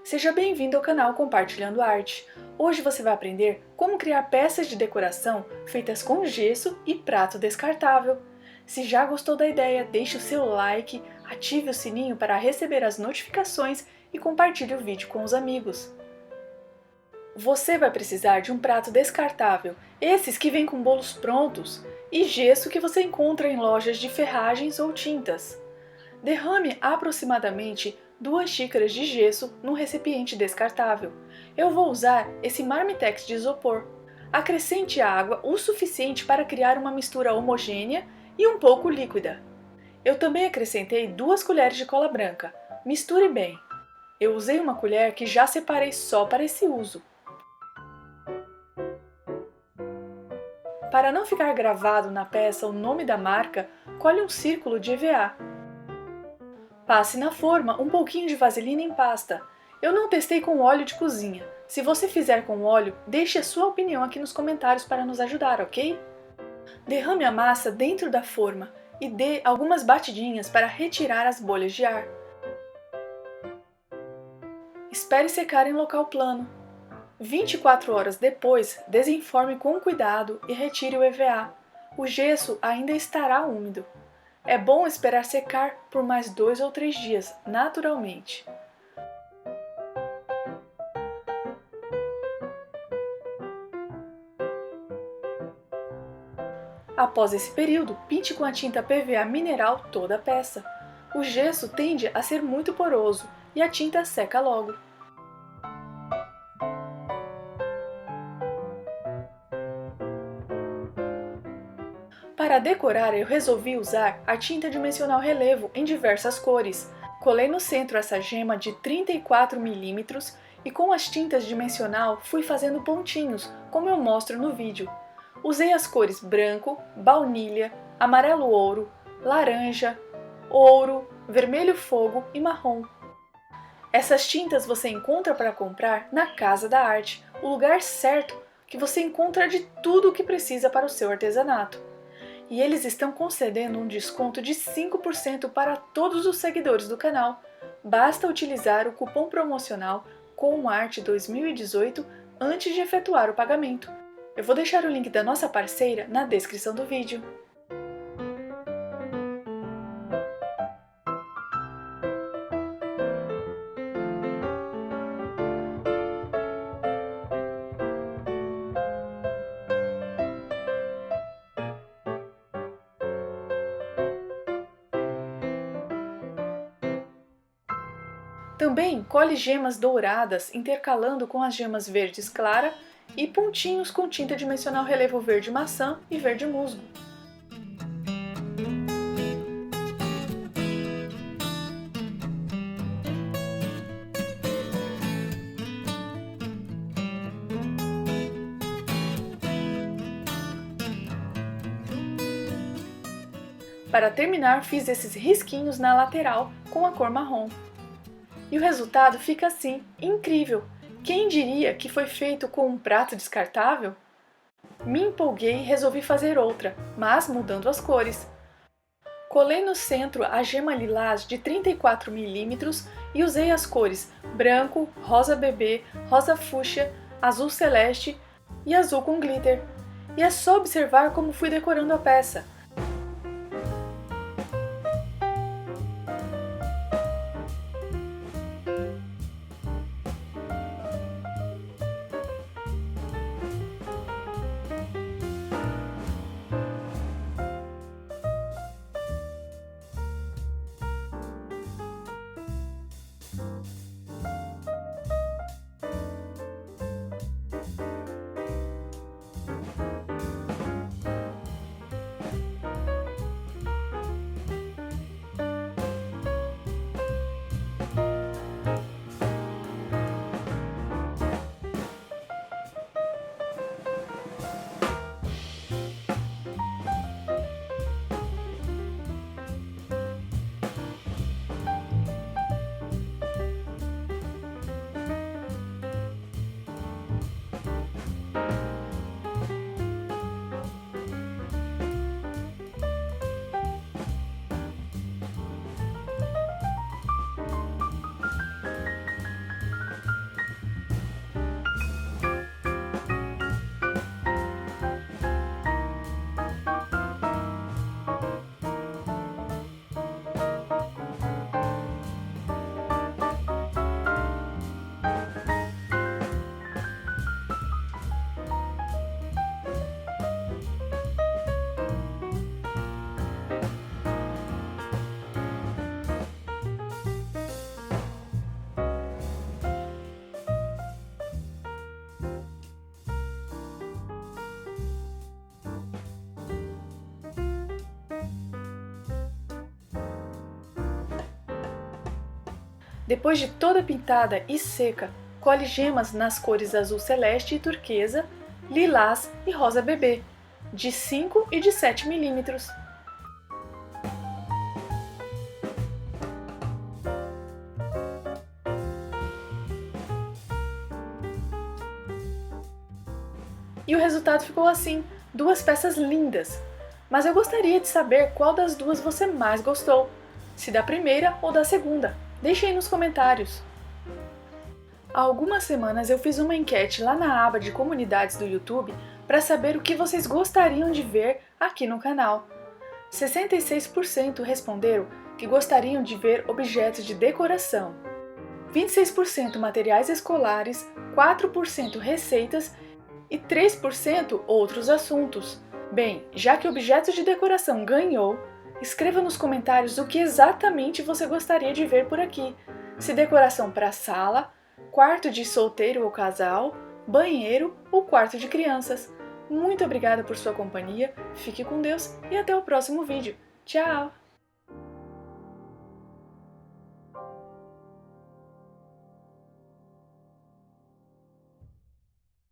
Seja bem-vindo ao canal Compartilhando Arte. Hoje você vai aprender como criar peças de decoração feitas com gesso e prato descartável. Se já gostou da ideia, deixe o seu like, ative o sininho para receber as notificações e compartilhe o vídeo com os amigos. Você vai precisar de um prato descartável, esses que vêm com bolos prontos, e gesso que você encontra em lojas de ferragens ou tintas. Derrame aproximadamente 2 xícaras de gesso num recipiente descartável. Eu vou usar esse marmitex de isopor. Acrescente água o suficiente para criar uma mistura homogênea e um pouco líquida. Eu também acrescentei 2 colheres de cola branca. Misture bem. Eu usei uma colher que já separei só para esse uso. Para não ficar gravado na peça o nome da marca, colhe um círculo de EVA. Passe na forma um pouquinho de vaselina em pasta. Eu não testei com óleo de cozinha. Se você fizer com óleo, deixe a sua opinião aqui nos comentários para nos ajudar, ok? Derrame a massa dentro da forma e dê algumas batidinhas para retirar as bolhas de ar. Espere secar em local plano. 24 horas depois, desenforme com cuidado e retire o EVA. O gesso ainda estará úmido. É bom esperar secar por mais 2 ou 3 dias, naturalmente. Após esse período, pinte com a tinta PVA mineral toda a peça. O gesso tende a ser muito poroso e a tinta seca logo. Para decorar, eu resolvi usar a tinta dimensional relevo em diversas cores. Colei no centro essa gema de 34 mm e com as tintas dimensional fui fazendo pontinhos, como eu mostro no vídeo. Usei as cores branco, baunilha, amarelo ouro, laranja, ouro, vermelho fogo e marrom. Essas tintas você encontra para comprar na Casa da Arte, o lugar certo que você encontra de tudo o que precisa para o seu artesanato. E eles estão concedendo um desconto de 5% para todos os seguidores do canal. Basta utilizar o cupom promocional COMARTE2018 antes de efetuar o pagamento. Eu vou deixar o link da nossa parceira na descrição do vídeo. Também colhe gemas douradas intercalando com as gemas verdes clara e pontinhos com tinta dimensional relevo verde maçã e verde musgo. Para terminar, fiz esses risquinhos na lateral com a cor marrom. E o resultado fica assim, incrível! Quem diria que foi feito com um prato descartável? Me empolguei e resolvi fazer outra, mas mudando as cores. Colei no centro a gema lilás de 34 mm e usei as cores branco, rosa bebê, rosa fúcsia, azul celeste e azul com glitter. E é só observar como fui decorando a peça. Depois de toda pintada e seca, colhe gemas nas cores azul celeste e turquesa, lilás e rosa bebê, de 5 e de 7 milímetros. E o resultado ficou assim, duas peças lindas. Mas eu gostaria de saber qual das duas você mais gostou, se da primeira ou da segunda. Deixe aí nos comentários. Há algumas semanas eu fiz uma enquete lá na aba de comunidades do YouTube para saber o que vocês gostariam de ver aqui no canal. 66% responderam que gostariam de ver objetos de decoração, 26% materiais escolares, 4% receitas e 3% outros assuntos. Bem, já que objetos de decoração ganhou, escreva nos comentários o que exatamente você gostaria de ver por aqui. Se decoração para sala, quarto de solteiro ou casal, banheiro ou quarto de crianças. Muito obrigada por sua companhia, fique com Deus e até o próximo vídeo. Tchau!